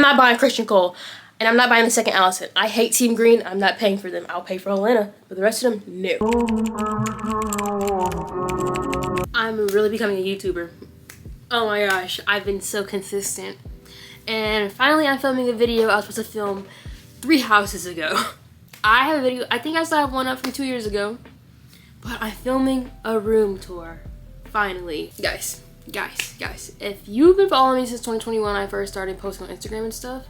not buying Christian Cole. And I'm not buying the second Allison. I hate Team Green. I'm not paying for them. I'll pay for Helena. But the rest of them, no. I'm really becoming a YouTuber. Oh my gosh, I've been so consistent. And finally I'm filming a video I was supposed to film 3 houses ago. I have a video, I think I still have one up from 2 years ago. But I'm filming a room tour. Finally. Guys, if you've been following me since 2021, I first started posting on Instagram and stuff.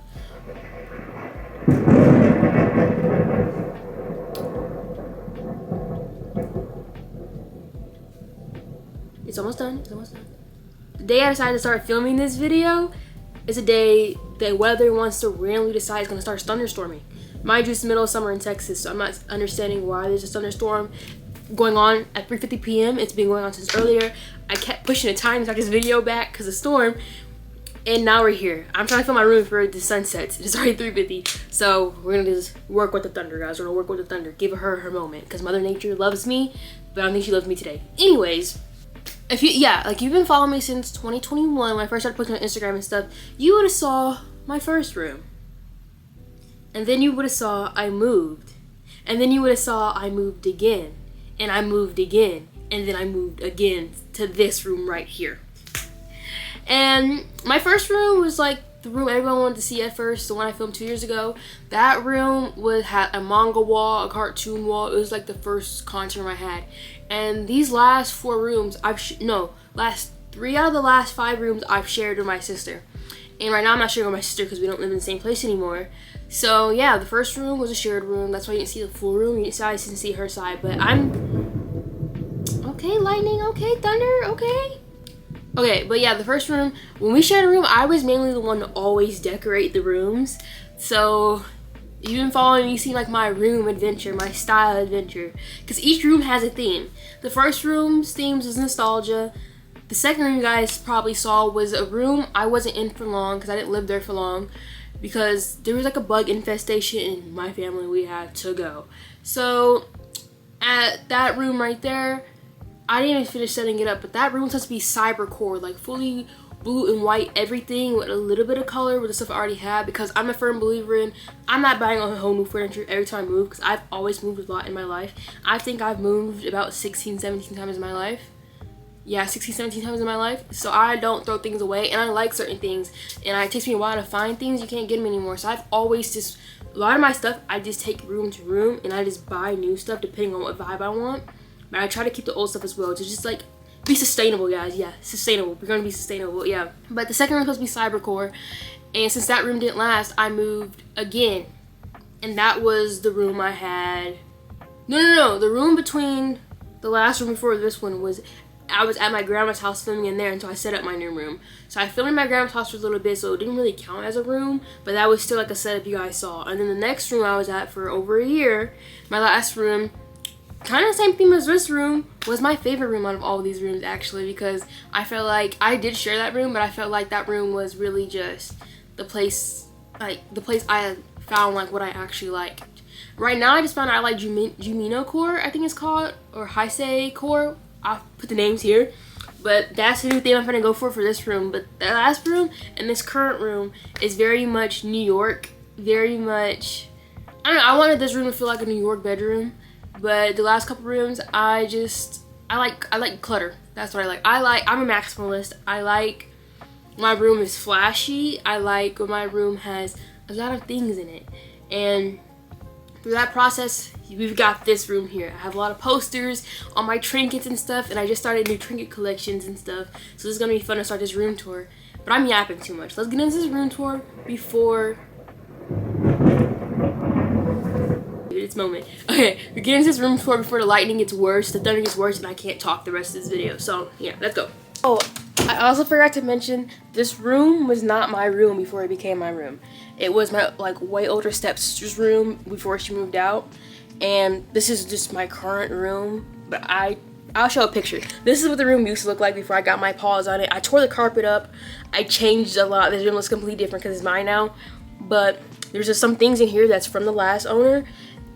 It's almost done, it's almost done. The day I decided to start filming this video is a day the weather wants to randomly decide it's gonna start thunderstorming. Mind you, it's the middle of summer in Texas, so I'm not understanding why there's a thunderstorm going on at 3:50 p.m. It's been going on since earlier. I kept pushing the time to start this video back because of the storm, and now we're here. I'm trying to film my room for the sunsets. It's already 3:50, so we're gonna just work with the thunder, guys. We're gonna work with the thunder. Give her moment, because Mother Nature loves me, but I don't think she loves me today. Anyways, if you've been following me since 2021 when I first started posting on Instagram and stuff, you would have saw my first room. And then you would have saw I moved. And then you would have saw I moved again. And I moved again. And then I moved again to this room right here. And my first room was like the room everyone wanted to see at first, the one I filmed 2 years ago. That room had a manga wall, a cartoon wall. It was like the first content room I had. And these last 4 rooms, last 3 out of the last 5 rooms I've shared with my sister. And right now I'm not sharing with my sister because we don't live in the same place anymore. So yeah, the first room was a shared room. That's why you didn't see the full room. You didn't see her side, but okay, lightning, okay, thunder, okay. Okay, but yeah, the first room, when we shared a room, I was mainly the one to always decorate the rooms. So you've been following me, you see like my room adventure, my style adventure, because each room has a theme. The first room's themes is nostalgia. The second room you guys probably saw was a room I wasn't in for long because I didn't live there for long, because there was like a bug infestation in my family. We had to go. So at that room right there, I didn't even finish setting it up, but that room was supposed to be cybercore, like fully blue and white, everything with a little bit of color with the stuff I already had, because I'm a firm believer in, I'm not buying a whole new furniture every time I move, because I've always moved a lot in my life. I think I've moved about 16, 17 times in my life. Yeah, 16, 17 times in my life. So I don't throw things away, and I like certain things, and it takes me a while to find things. You can't get them anymore. So I've always just, a lot of my stuff, I just take room to room, and I just buy new stuff depending on what vibe I want. But I try to keep the old stuff as well, to just like be sustainable, guys. Yeah, sustainable. We're gonna be sustainable, yeah. But the second room was supposed to be cybercore, and since that room didn't last, I moved again. And that was the room I had, no, the room between the last room before this one was, I was at my grandma's house filming in there until I set up my new room. So I filmed in my grandma's house for a little bit, so it didn't really count as a room, but that was still like a setup you guys saw. And then the next room I was at for over a year, my last room, kind of the same theme as this room, was my favorite room out of all of these rooms actually, because I felt like I did share that room, but I felt like that room was really just the place, like the place I found like what I actually liked. Right now I just found out I like Jumino core, I think it's called, or Heisei core. I'll put the names here, but that's the new thing I'm gonna go for this room. But the last room and this current room is very much New York, very much, I don't know, I wanted this room to feel like a New York bedroom. But the last couple rooms, I like clutter. That's what I like. I'm a maximalist. I like my room is flashy. I like when my room has a lot of things in it. And through that process, we've got this room here. I have a lot of posters on my trinkets and stuff, and I just started new trinket collections and stuff. So this is gonna be fun to start this room tour. But I'm yapping too much. Let's get into this room tour before its moment. Okay, we're getting into this room tour before the lightning gets worse, the thunder gets worse, and I can't talk the rest of this video. So yeah, let's go. Oh, I also forgot to mention, this room was not my room before it became my room. It was my like way older stepsister's room before she moved out, and this is just my current room. But I'll show a picture. This is what the room used to look like before I got my paws on it. I tore the carpet up. I changed a lot. This room looks completely different because it's mine now. But there's just some things in here that's from the last owner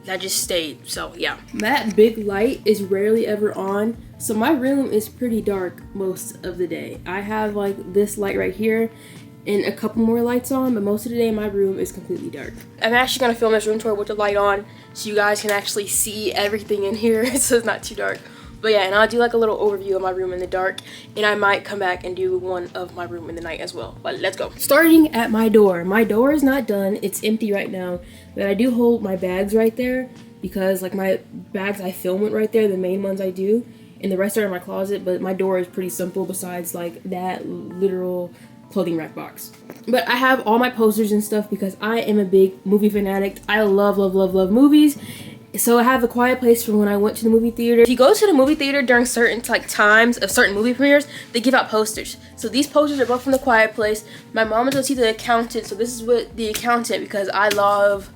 that just stayed. So yeah, that big light is rarely ever on, so my room is pretty dark most of the day. I have like this light right here, and a couple more lights on, but most of the day my room is completely dark. I'm actually gonna film this room tour with the light on so you guys can actually see everything in here so it's not too dark. But yeah, and I'll do like a little overview of my room in the dark, and I might come back and do one of my room in the night as well. But let's go. Starting at my door. My door is not done. It's empty right now, but I do hold my bags right there because like my bags I film with right there, the main ones I do, and the rest are in my closet. But my door is pretty simple besides like that literal clothing rack box. But I have all my posters and stuff because I am a big movie fanatic. I love movies. So I have a quiet place from when I went to the movie theater. If you go to the movie theater during certain like times of certain movie premieres, they give out posters. So these posters are both from the quiet place. My mom is gonna see the accountant, so this is what the accountant, because I love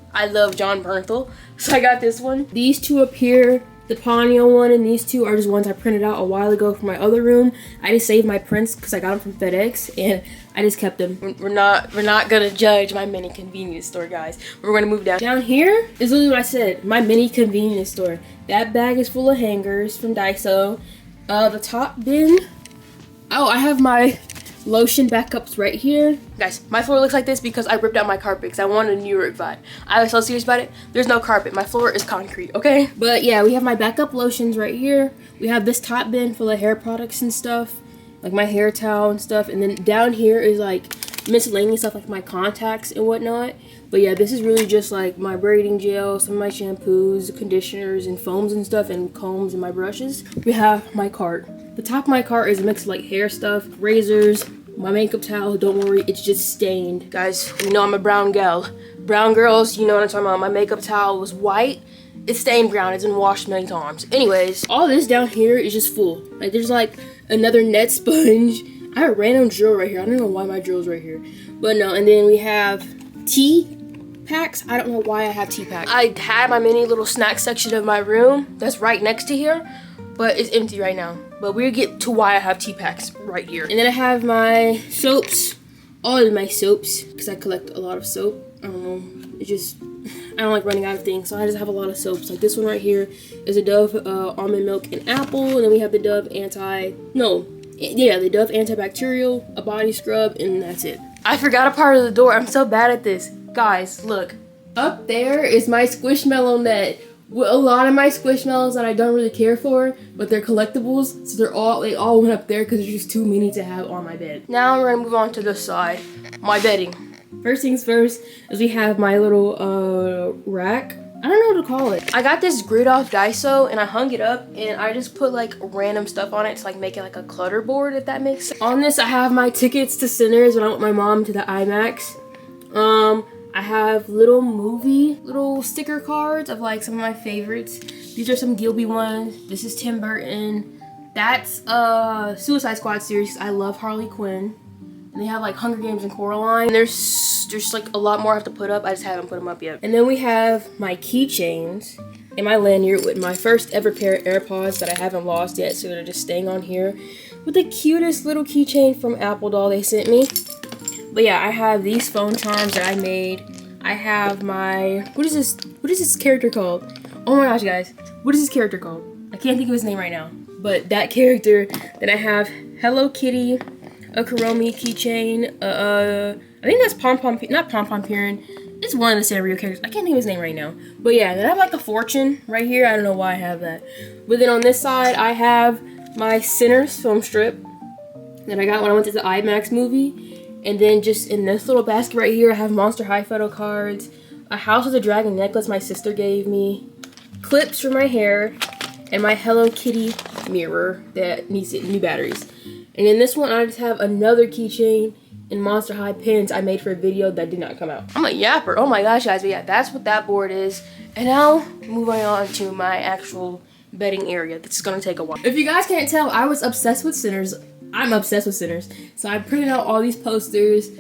John Bernthal. So I got this one. These two up here, the Ponyo one and these two are just ones I printed out a while ago from my other room. I just saved my prints because I got them from FedEx and I just kept them. We're not gonna judge my mini convenience store, guys. We're gonna move down. Down here is literally what I said, my mini convenience store. That bag is full of hangers from Daiso. The top bin. Oh, I have my lotion backups right here. Guys, my floor looks like this because I ripped out my carpet because I wanted a New York vibe. I was so serious about it. There's no carpet. My floor is concrete, okay? But yeah, we have my backup lotions right here. We have this top bin full of hair products and stuff, like my hair towel and stuff. And then down here is like miscellaneous stuff like my contacts and whatnot. But yeah, this is really just like my braiding gel, some of my shampoos, conditioners, and foams and stuff, and combs and my brushes. We have my cart. The top of my cart is a mix of like hair stuff, razors, my makeup towel. Don't worry, it's just stained. Guys, you know I'm a brown gal. Brown girls, you know what I'm talking about. My makeup towel was white. It's stained brown. It's been washed many times. Anyways, all this down here is just full. Like there's like another net sponge. I have a random drill right here. I don't know why my drill's right here. But no, and then we have tea packs. I don't know why I have tea packs. I had my mini little snack section of my room that's right next to here, but it's empty right now. But we'll get to why I have tea packs right here. And then I have my soaps, all of my soaps, because I collect a lot of soap. I don't know, I don't like running out of things, so I just have a lot of soaps. Like this one right here is a Dove almond milk and apple, and then we have the Dove the Dove antibacterial, a body scrub, and that's it. I forgot a part of the door. I'm so bad at this. Guys, look. Up there is my Squishmallow net. A lot of my Squishmallows that I don't really care for, but they're collectibles, so they all went up there because there's just too many to have on my bed. Now we're gonna move on to this side, my bedding. First things first is we have my little rack. I don't know what to call it. I got this grid off Daiso and I hung it up and I just put like random stuff on it to like make it like a clutter board, if that makes sense. On this I have my tickets to Sinners when I went with my mom to the IMAX. I have little sticker cards of like some of my favorites. These are some Gilby ones. This is Tim Burton. That's Suicide Squad series. I love Harley Quinn. And they have like Hunger Games and Coraline. And there's like a lot more I have to put up. I just haven't put them up yet. And then we have my keychains and my lanyard with my first ever pair of AirPods that I haven't lost yet, so they're just staying on here. With the cutest little keychain from Apple Doll they sent me. But yeah, I have these phone charms that I made. I have my, what is this character called? Oh my gosh, guys. What is this character called? I can't think of his name right now. But that character. Then I have Hello Kitty, a Kuromi keychain, I think that's not Pom Pom Pirin. It's one of the Sanrio characters. I can't think of his name right now. But yeah, then I have like a fortune right here. I don't know why I have that. But then on this side, I have my Sinners film strip that I got when I went to the IMAX movie. And then just in this little basket right here, I have Monster High photo cards, a House of the Dragon necklace my sister gave me, clips for my hair, and my Hello Kitty mirror that needs new batteries. And in this one, I just have another keychain and Monster High pins I made for a video that did not come out. I'm a yapper. Oh my gosh, guys. But yeah, that's what that board is. And now, moving on to my actual bedding area. This is going to take a while. If you guys can't tell, I was obsessed with Sinners. I'm obsessed with Sinners. So I printed out all these posters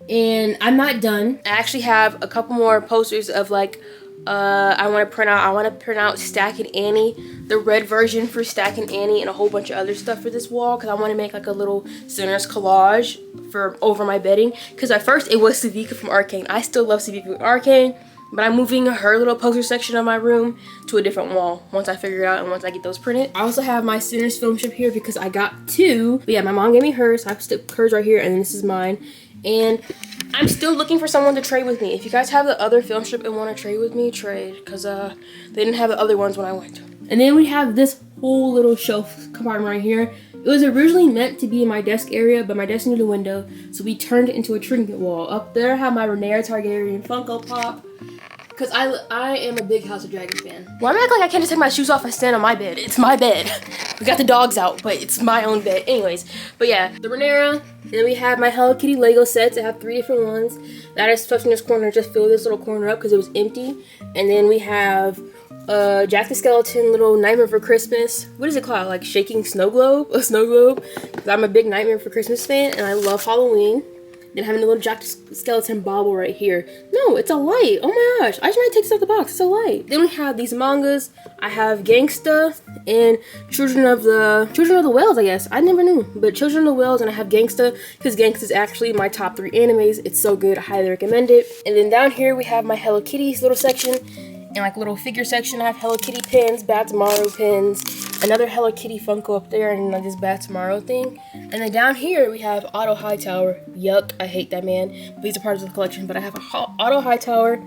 and I'm not done. I actually have a couple more posters of like, I want to print out Stack and Annie, the red version for Stack and Annie, and a whole bunch of other stuff for this wall because I want to make like a little Sinners collage for over my bedding. Because at first it was Savika from Arcane. I still love Savika from Arcane, but I'm moving her little poster section of my room to a different wall once I figure it out and once I get those printed. I also have my Sinners film strip here because I got two. But yeah, my mom gave me hers, so I have hers right here, and then this is mine. And I'm still looking for someone to trade with me. If you guys have the other film strip and want to trade with me, trade. Because they didn't have the other ones when I went. And then we have this whole little shelf compartment right here. It was originally meant to be in my desk area, but my desk needed a window, so we turned it into a trinket wall. Up there I have my Rhaenyra Targaryen Funko Pop. Because I am a big House of Dragon fan. Why am I acting like I can't just take my shoes off and stand on my bed? It's my bed. We got the dogs out, but it's my own bed. Anyways, but yeah, the Rhaenyra. Then we have my Hello Kitty Lego sets. I have 3 different ones. That is stuffed in this corner. Just fill this little corner up because it was empty. And then we have Jack the Skeleton little Nightmare for Christmas. What is it called? Like shaking snow globe? A snow globe? Because I'm a big Nightmare for Christmas fan and I love Halloween. Then having a little Jack the Skeleton bauble right here. No, it's a light. Oh my gosh. I just might take this out the box. It's a light. Then we have these mangas. I have Gangsta and Children of the Whales, I guess. I never knew. But Children of the Whales, and I have Gangsta because Gangsta is actually my top 3 animes. It's so good. I highly recommend it. And then down here we have my Hello Kitty's little section. And like little figure section, I have Hello Kitty pins, Bad Tomorrow pins, another Hello Kitty Funko up there, and like this Bad Tomorrow thing. And then down here we have Otto Hightower. Yuck, I hate that man. But these are parts of the collection. But I have a Otto Hightower,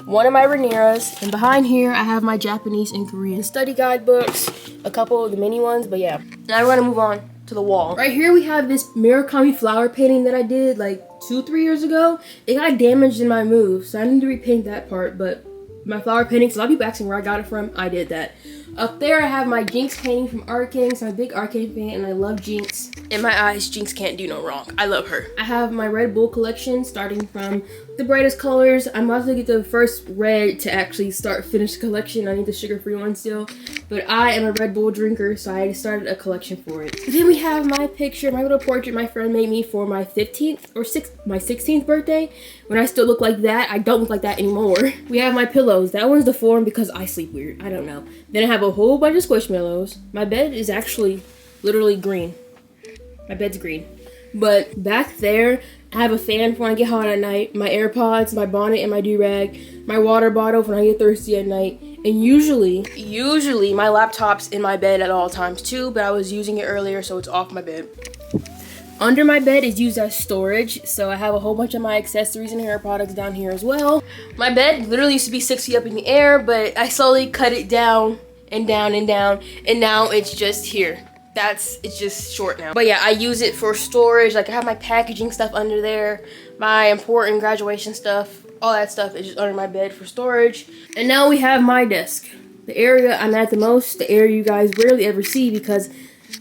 one of my Rhaenyras, and behind here I have my Japanese and Korean study guide books, a couple of the mini ones. But yeah, now we're gonna move on to the wall. Right here we have this Murakami flower painting that I did like 2-3 years ago. It got damaged in my move, so I need to repaint that part. But my flower paintings, a lot of people asking where I got it from. I did that. Up there I have my Jinx painting from Arcane. So I'm a big Arcane fan and I love Jinx. In my eyes, Jinx can't do no wrong. I love her. I have my Red Bull collection starting from the brightest colors. I'm about to get the first red to actually finish the collection. I need the sugar-free one still. But I am a Red Bull drinker, so I started a collection for it. Then we have my picture, my little portrait my friend made me for my 15th or my 16th birthday. When I still look like that, I don't look like that anymore. We have my pillows. That one's deformed because I sleep weird. I don't know. Then I have a whole bunch of squishmallows. My bed is actually literally green. My bed's green. But back there, I have a fan for when I get hot at night, my AirPods, my bonnet, and my do-rag, my water bottle for when I get thirsty at night, and usually my laptop's in my bed at all times too, but I was using it earlier, so it's off my bed. Under my bed is used as storage, so I have a whole bunch of my accessories and hair products down here as well. My bed literally used to be 6 feet up in the air, but I slowly cut it down and down and down, and now it's just here. It's just short now. But yeah, I use it for storage. Like I have my packaging stuff under there, my important graduation stuff, all that stuff is just under my bed for storage. And now we have my desk. The area I'm at the most, the area you guys rarely ever see because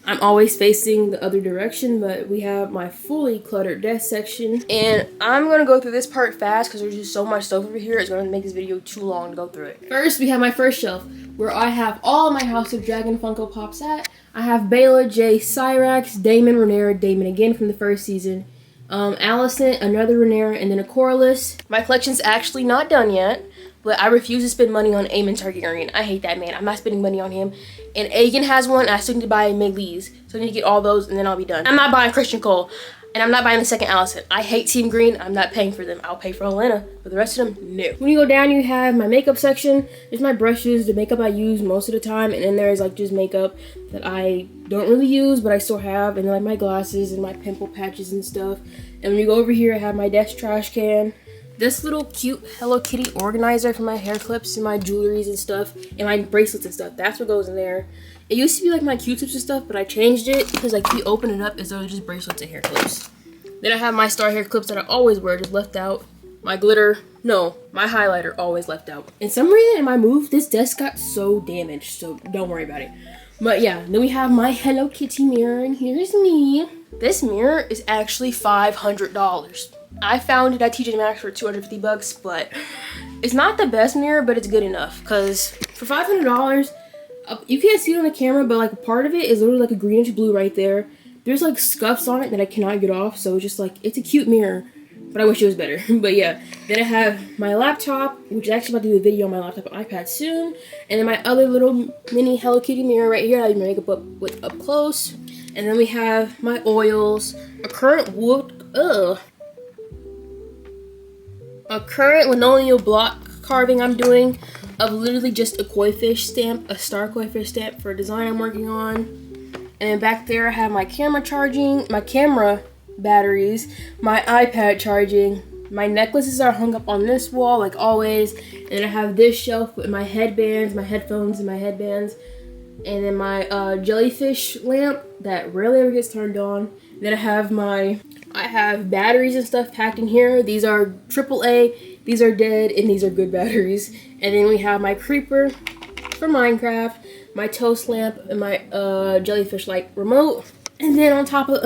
I'm always facing the other direction, but we have my fully cluttered desk section. And I'm gonna go through this part fast because there's just so much stuff over here. It's gonna make this video too long to go through it. First, we have my first shelf where I have all my House of Dragon Funko Pops at. I have Bela, Jay, Cyrax, Daemon, Rhaenyra, Daemon again from the first season, Alicent, another Rhaenyra, and then a Corlys. My collection's actually not done yet, but I refuse to spend money on Aemon Targaryen. I hate that man. I'm not spending money on him. And Aegon has one, and I still need to buy Melees. So I need to get all those, and then I'll be done. I'm not buying Christian Cole, and I'm not buying the second Alicent. I hate Team Green. I'm not paying for them. I'll pay for Helena, but the rest of them, no. When you go down, you have my makeup section. There's my brushes, the makeup I use most of the time, and then there's like just makeup that I don't really use, but I still have, and then like my glasses and my pimple patches and stuff. And when you go over here, I have my desk trash can. This little cute Hello Kitty organizer for my hair clips and my jewelries and stuff, and my bracelets and stuff. That's what goes in there. It used to be like my Q-tips and stuff, but I changed it because like you open it up as though it's just bracelets and hair clips. Then I have my star hair clips that I always wear, just left out. My glitter, no, my highlighter always left out. And some reason in my move, this desk got so damaged, so don't worry about it. But yeah, then we have my Hello Kitty mirror, and here's me. This mirror is actually $500. I found it at TJ Maxx for 250 bucks, but it's not the best mirror, but it's good enough. Cause for $500, you can't see it on the camera, but like a part of it is literally like a greenish blue right there. There's like scuffs on it that I cannot get off, so it's just like, it's a cute mirror, but I wish it was better. But yeah, then I have my laptop, which is actually about to do a video on my laptop and iPad soon. And then my other little mini Hello Kitty mirror right here, I have my makeup up close. And then we have my oils, a current linoleum block carving I'm doing of literally just a koi fish stamp, a star koi fish stamp for a design I'm working on. And then back there I have my camera charging, my camera batteries, my iPad charging, my necklaces are hung up on this wall like always, and I have this shelf with my headbands, my headphones, and my headbands, and then my jellyfish lamp that rarely ever gets turned on. Then I have batteries and stuff packed in here. These are AAA, these are dead, and these are good batteries. And then we have my creeper for Minecraft, my toast lamp, and my jellyfish light remote. And then on top of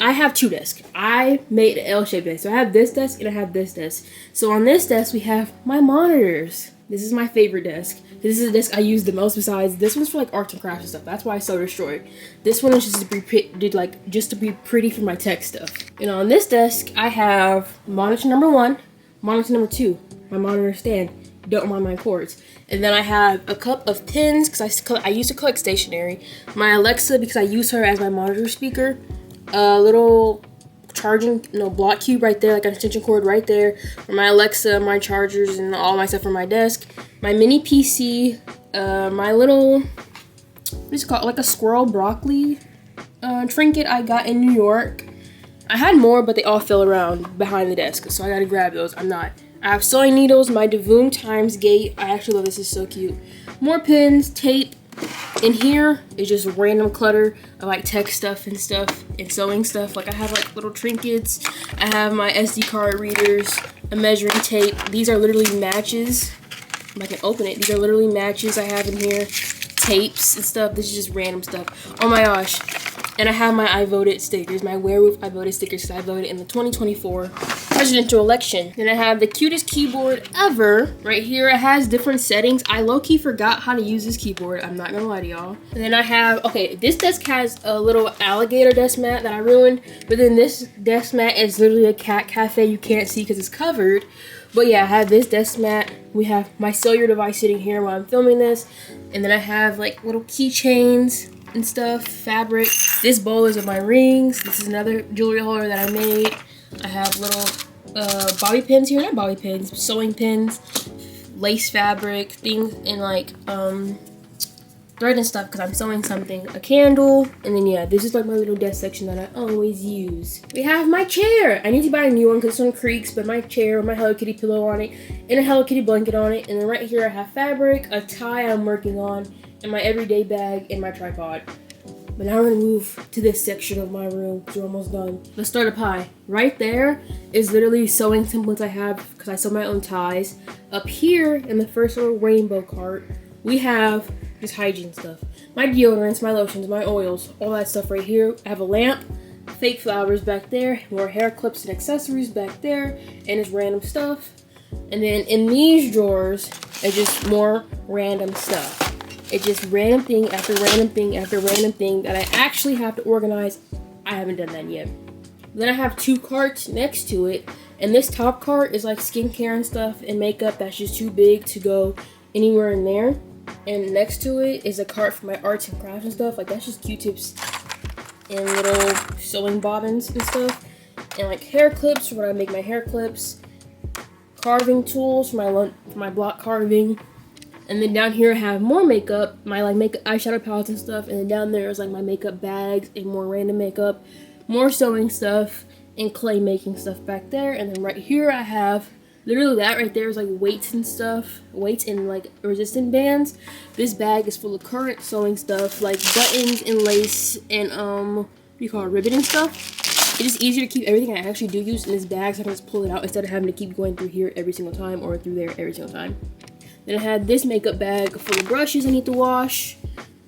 I have 2 desks. I made an L-shaped desk. So I have this desk and I have this desk. So on this desk we have my monitors. This is my favorite desk. This is the desk I use the most. Besides, this one's for like arts and crafts and stuff. That's why it's so destroyed. This one is just to be pretty for my tech stuff. And on this desk I have monitor number 1, monitor number 2, my monitor stand. Don't mind my cords. And then I have a cup of pins because I used to collect stationery. My Alexa because I use her as my monitor speaker. A little charging block cube right there, like an extension cord right there for my Alexa, my chargers, and all my stuff from my desk. My mini PC, my little, what is it called, like a squirrel broccoli trinket I got in New York. I had more, but they all fell around behind the desk, so I gotta grab those. I have sewing needles, my Devoon Times Gate. I actually love this, is so cute. More pins, tape. In here is just random clutter of like tech stuff and sewing stuff. Like I have like little trinkets. I have my SD card readers, a measuring tape. These are literally matches. If I can open it, these are literally matches I have in here. Tapes and stuff. This is just random stuff. Oh my gosh. And I have my I voted stickers, my werewolf I voted stickers, because I voted in the 2024 presidential election. Then I have the cutest keyboard ever. Right here, it has different settings. I low-key forgot how to use this keyboard, I'm not gonna lie to y'all. And then I have, okay, this desk has a little alligator desk mat that I ruined, but then this desk mat is literally a cat cafe you can't see because it's covered. But yeah, I have this desk mat. We have my cellular device sitting here while I'm filming this. And then I have like little keychains and stuff, fabric. This bowl is of my rings. This is another jewelry holder that I made. I have little bobby pins here, not bobby pins, sewing pins, lace fabric, things, and like thread and stuff because I'm sewing something, a candle, and then yeah, this is like my little desk section that I always use. We have my chair. I need to buy a new one because this one creaks, but my chair with my Hello Kitty pillow on it and a Hello Kitty blanket on it. And then right here I have fabric, a tie I'm working on, and my everyday bag and my tripod. But now we're gonna move to this section of my room because we're almost done. Let's start up high. Right there is literally sewing templates I have because I sew my own ties. Up here in the first little rainbow cart, we have just hygiene stuff. My deodorants, my lotions, my oils, all that stuff right here. I have a lamp, fake flowers back there, more hair clips and accessories back there, and it's random stuff. And then in these drawers, it's just more random stuff. It's just random thing after random thing after random thing that I actually have to organize. I haven't done that yet. Then I have 2 carts next to it, and this top cart is like skincare and stuff and makeup that's just too big to go anywhere in there. And next to it is a cart for my arts and crafts and stuff. Like that's just Q-tips and little sewing bobbins and stuff. And like hair clips for when I make my hair clips. Carving tools for my block carving. And then down here I have more makeup, my like makeup eyeshadow palettes and stuff. And then down there is like my makeup bags and more random makeup, more sewing stuff, and clay making stuff back there. And then right here I have literally that right there is like weights and stuff, weights and like resistant bands. This bag is full of current sewing stuff like buttons and lace and what do you call it, ribbon and stuff. It is easier to keep everything I actually do use in this bag, so I can just pull it out instead of having to keep going through here every single time or through there every single time. Then I had this makeup bag full of brushes I need to wash.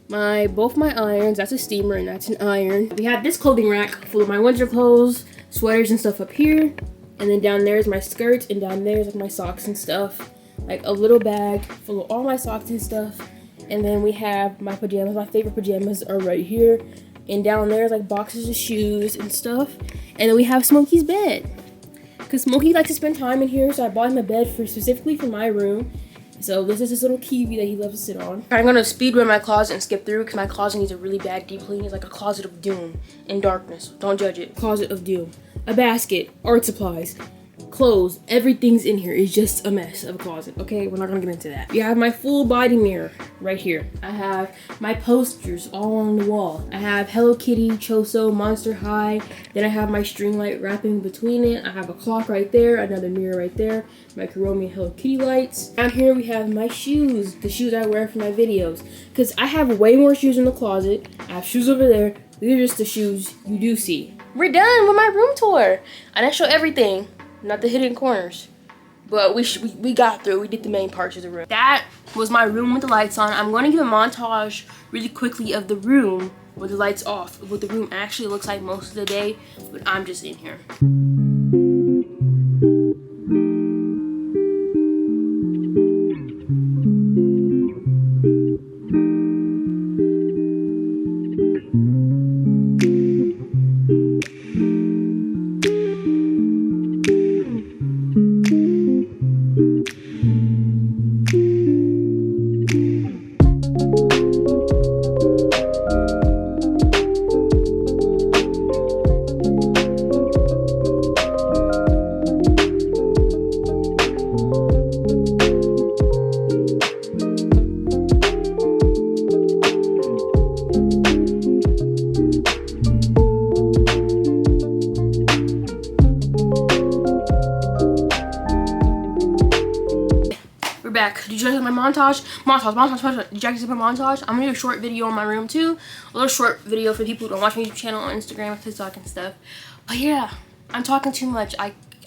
Both my irons, that's a steamer and that's an iron. We have this clothing rack full of my winter clothes, sweaters and stuff up here. And then down there is my skirts, and down there is like my socks and stuff. Like a little bag full of all my socks and stuff. And then we have my pajamas. My favorite pajamas are right here. And down there is like boxes of shoes and stuff. And then we have Smokey's bed. Because Smokey likes to spend time in here, so I bought him a bed specifically for my room. So this is his little TV that he loves to sit on. I'm gonna speed run my closet and skip through because my closet needs a really bad deep clean. It's like a closet of doom and darkness. Don't judge it. Closet of doom. A basket, art supplies, clothes, everything's in here. It's just a mess of a closet. Okay, we're not gonna get into that. You have my full body mirror right here. I have my posters all on the wall. I have Hello Kitty, Choso, Monster High. Then I have my string light wrapping between it. I have a clock right there, another mirror right there, my Kuromi and Hello Kitty lights. Down here we have my shoes, the shoes I wear for my videos. Because I have way more shoes in the closet. I have shoes over there. These are just the shoes you do see. We're done with my room tour. I didn't show everything, not the hidden corners. But we got through. We did the main parts of the room. That was my room with the lights on. I'm going to give a montage really quickly of the room with the lights off, what the room actually looks like most of the day, but I'm just in here. We're back. Did you guys like my montage? Montage. Did you guys like my montage? I'm gonna do a short video on my room too. A little short video for people who don't watch my YouTube channel on Instagram, TikTok, and stuff. But yeah, I'm talking too much.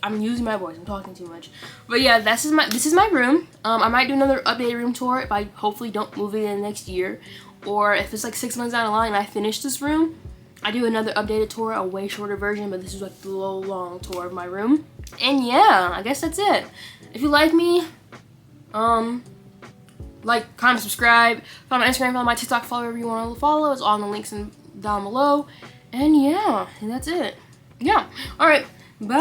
I'm using my voice. I'm talking too much. But yeah, this is my room. I might do another updated room tour if I hopefully don't move it in the next year, or if it's like 6 months down the line and I finish this room, I do another updated tour, a way shorter version. But this is like the long tour of my room. And yeah, I guess that's it. If you like me, like, comment, subscribe, follow my Instagram, follow my TikTok, follow wherever you want to follow. It's all in the links down below. And yeah, and that's it. Yeah. All right. Bye.